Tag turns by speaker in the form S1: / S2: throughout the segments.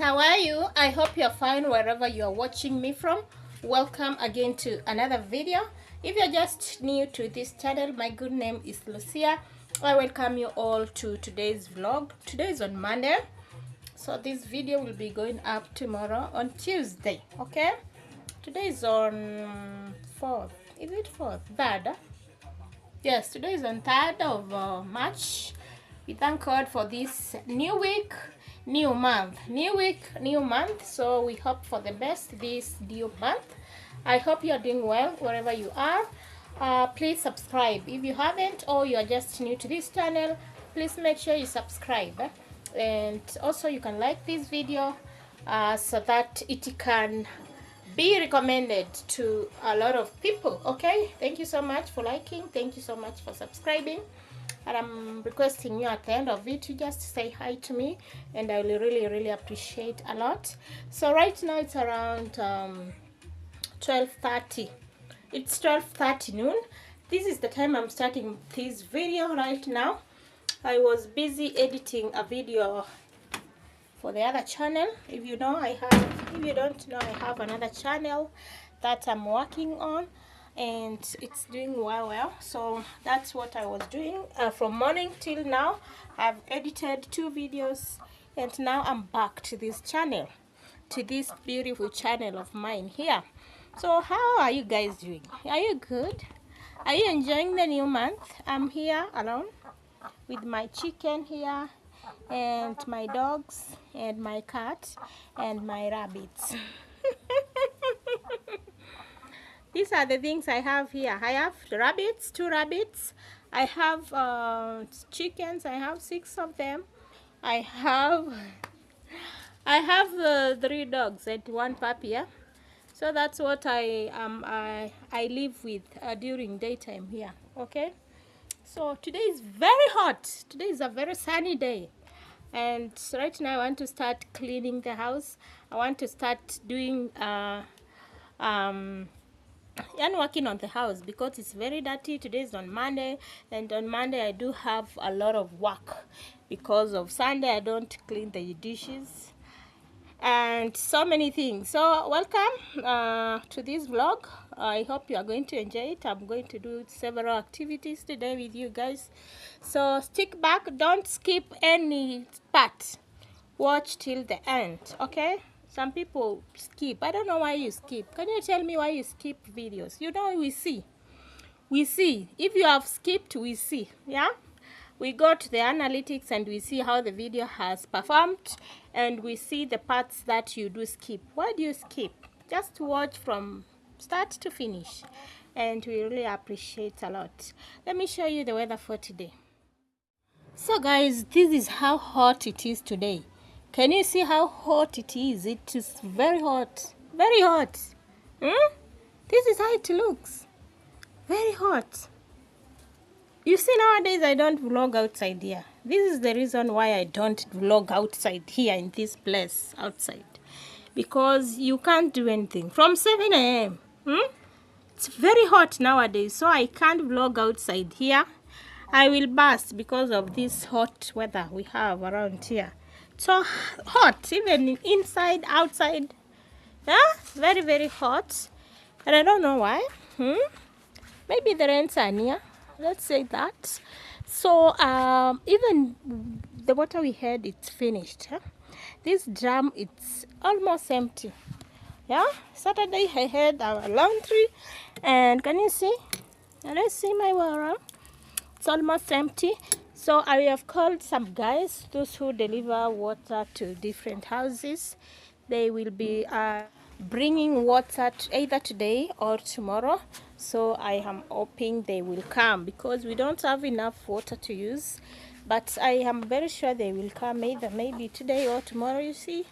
S1: how are you? I hope you're fine wherever you are watching me from. Welcome again to another video. If you're just new to this channel, my good name is Lucia. I welcome you all to today's vlog. Today is on Monday, so this video will be going up tomorrow on Tuesday. Okay, today is on 4th. Is it 4th? 3rd? Yes, today is on 3rd of March. We thank God for this new week, new month. New week, new month. So we hope for the best this new month. I hope you're doing well wherever you are. Please subscribe if you haven't, or you are just new to this channel. Please make sure you subscribe, and also you can like this video so that it can be recommended to a lot of people. Okay, thank you so much for liking, thank you so much for subscribing, and I'm requesting you at the end of it to just say hi to me, and I will really appreciate a lot. So right now it's around 12:30. It's 12:30 noon. This is the time I'm starting this video right now. I was busy editing a video for the other channel. If you don't know, I have another channel that I'm working on, and it's doing well. So that's what I was doing from morning till now. I've edited 2 videos, and now I'm back to this channel, to this beautiful channel of mine here. So how are you guys doing? Are you good? Are you enjoying the new month? I'm here alone with my chicken here, and my dogs, and my cat, and my rabbits. These are the things I have here. I have rabbits, 2 rabbits. I have chickens. I have 6 of them. I have 3 dogs and 1 puppy. Yeah? So that's what I live with during daytime here. Okay. So today is very hot. Today is a very sunny day. And right now I want to start cleaning the house. I want to start doing and working on the house because it's very dirty. Today is on Monday, and on Monday I do have a lot of work because of Sunday I don't clean the dishes and so many things. So welcome to this vlog. I hope you are going to enjoy it. I'm going to do several activities today with you guys, so stick back, don't skip any part, watch till the end. Okay, some people skip. I don't know why you skip. Can you tell me why you skip videos? You know, we see if you have skipped, we see. Yeah, we go to the analytics and we see how the video has performed, and we see the parts that you do skip. Why do you skip? Just watch from start to finish, and we really appreciate a lot. Let me show you the weather for today. So guys, this is how hot it is today. Can you see how hot it is? It is very hot, very hot. This is how it looks, very hot. You see, nowadays I don't vlog outside here. This is the reason why I don't vlog outside here in this place outside, because you can't do anything from 7 a.m. It's very hot nowadays, so I can't vlog outside here. I will burst because of this hot weather we have around here. So hot, even inside, outside. Yeah, very hot, and I don't know why. Maybe the rains are near. Let's say that. So even the water we had, it's finished. Huh? This drum, it's almost empty. Yeah, Saturday I had our laundry, and can you see? Let's see my water. It's almost empty. So I have called some guys, those who deliver water to different houses. They will be bringing water either today or tomorrow. So I am hoping they will come, because we don't have enough water to use. But I am very sure they will come either maybe today or tomorrow. You see,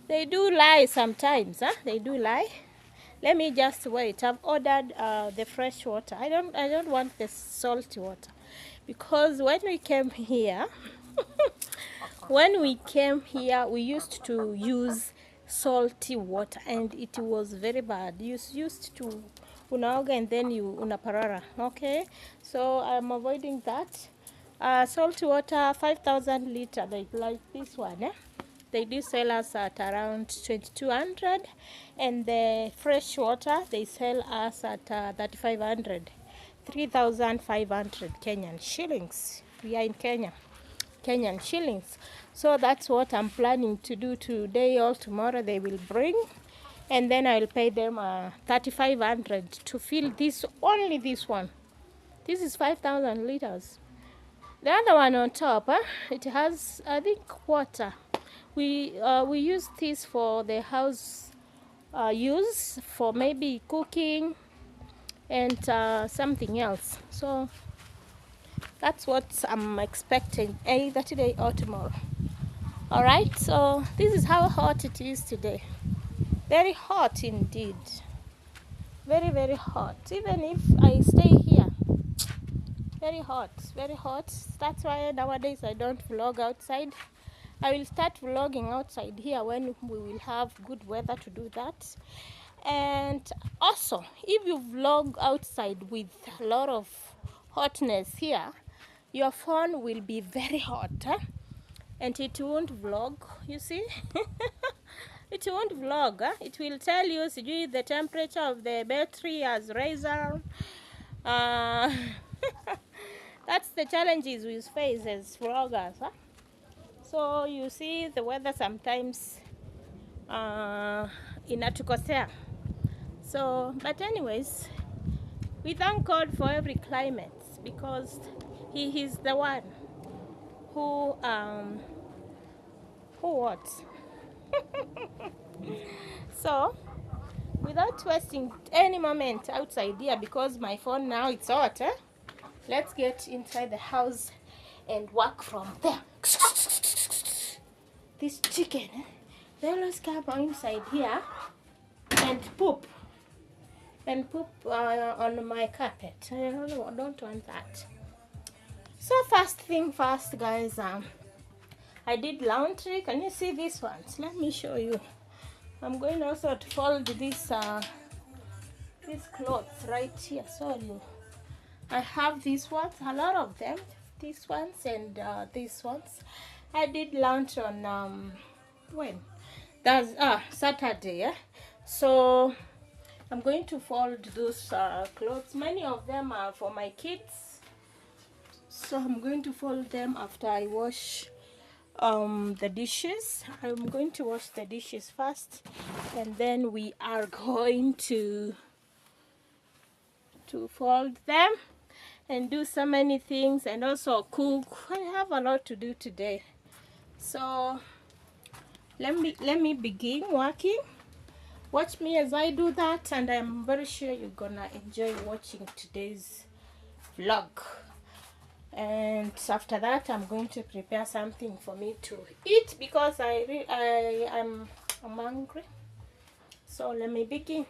S1: they do lie sometimes. They do lie. Let me just wait. I've ordered the fresh water. I don't want the salty water, because when we came here, we used to use salty water, and it was very bad. You used to unaoga and then you unaparara. Okay, so I'm avoiding that. Salty water, 5,000 liter, like this one. they do sell us at around 2200, and the fresh water they sell us at 3500, 3500 Kenyan shillings. We are in Kenya, Kenyan shillings. So that's what I'm planning to do today or tomorrow. They will bring, and then I'll pay them 3500 to fill this, only this one. This is 5000 liters. The other one on top, it has, I think, water. We use this for the house use, for maybe cooking and something else. So that's what I'm expecting, either today or tomorrow. All right, so this is how hot it is today. Very hot indeed. Very, very hot. Even if I stay here, very hot, very hot. That's why nowadays I don't vlog outside. I will start vlogging outside here when we will have good weather to do that. And also, if you vlog outside with a lot of hotness here, your phone will be very hot, and it won't vlog, you see. It won't vlog. It will tell you the temperature of the battery has risen. That's the challenges we face as vloggers. So you see, the weather sometimes inatukosea. So, but anyways, we thank God for every climate, because He is the one who what? So, without wasting any moment outside here, because my phone now it's hot, let's get inside the house and work from there. This chicken, they always come inside here and poop on my carpet. I don't want that. So first thing first, guys, I did laundry. Can you see these ones? Let me show you. I'm going also to fold these clothes right here. So I have these ones, a lot of them, these ones and these ones. I did laundry on when? That's Saturday. So I'm going to fold those clothes. Many of them are for my kids, so I'm going to fold them after I wash the dishes. I'm going to wash the dishes first, and then we are going to fold them and do so many things, and also cook. I have a lot to do today, so let me begin working. Watch me as I do that, and I'm very sure you're gonna enjoy watching today's vlog. And after that, I'm going to prepare something for me to eat, because I'm hungry. So let me begin.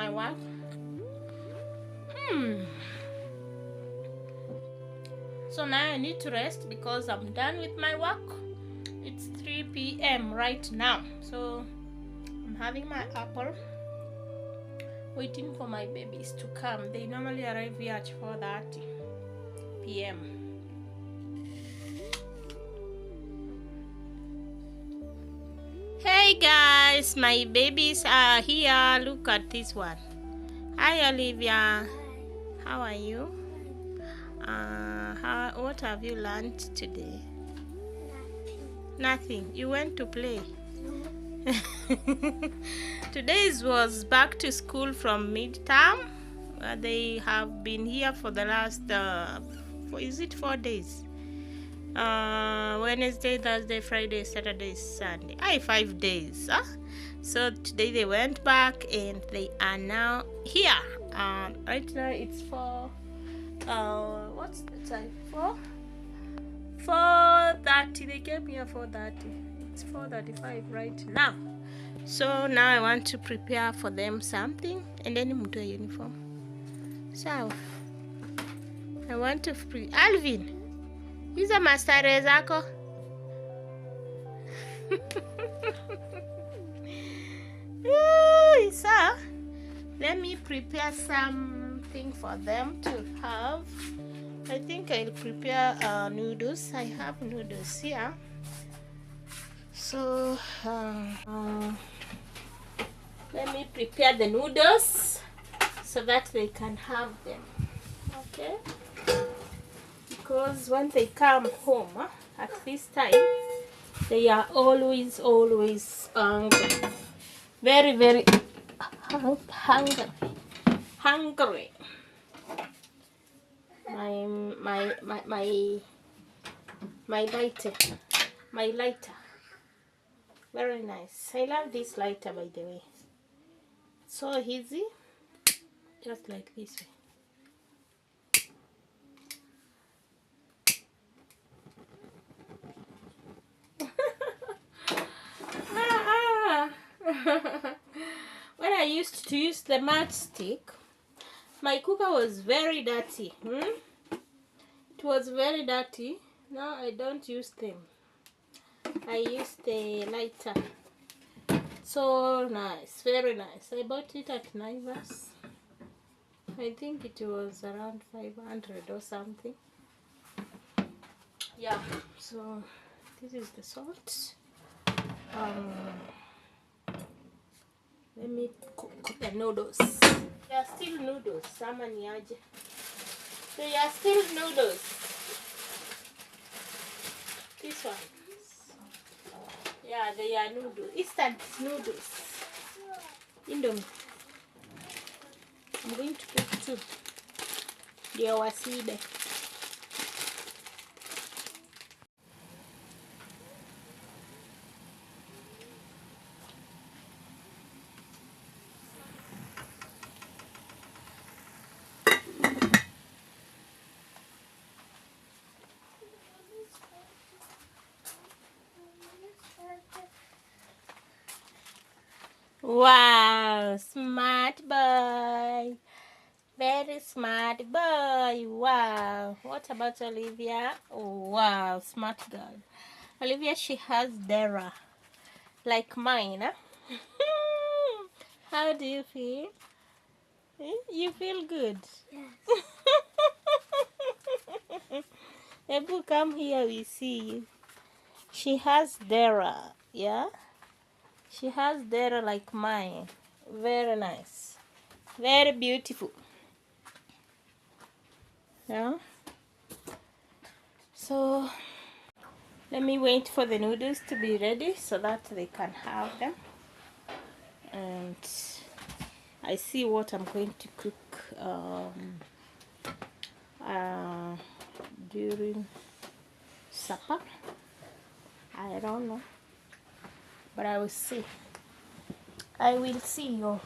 S1: my work. So now I need to rest because I'm done with my work. It's 3 p.m. right now. So I'm having my apple, waiting for my babies to come. They normally arrive here at 4:30 p.m. Hey guys, my babies are here. Look at this one. Hi Olivia. How are you? What have you learned today? Nothing. You went to play. Today was back to school from midterm. They have been here for the last is it 4 days? Wednesday, Thursday, Friday, Saturday, Sunday. 5 days. So today they went back and they are now here. Right now it's for what's the time? 4:30. They came here 4:30. It's 4:35 right now. So now I want to prepare for them something and then mtu a uniform. So I want to Alvin, hizo mastare zako. So let me prepare something for them to have. I think I'll prepare noodles. I have noodles here. So let me prepare the noodles so that they can have them. Okay? Because when they come home at this time, they are always hungry. Very hungry. My lighter. Very nice. I love this lighter, by the way. So easy, just like this way. When I used to use the matchstick, my cooker was very dirty. It was very dirty. Now I don't use them. I use the lighter. So nice, very nice. I bought it at Naivas. I think it was around 500 or something. Yeah, so this is the salt. Let me cook the noodles. They are still noodles. They are still noodles. This one. Yeah, they are noodles. Instant noodles. Indomie. I'm going to cook too. They are wasibe. Wow, smart boy. Very smart boy. Wow. What about Olivia? Oh, wow, smart girl. Olivia, she has Dara. Like mine, huh? How do you feel? You feel good? Yes. Ebu, come here, we see you. She has Dara, yeah? She has Dara like mine. Very nice. Very beautiful. Yeah. So let me wait for the noodles to be ready so that they can have them. And I see what I'm going to cook during supper. I don't know, but I will see. I will see you.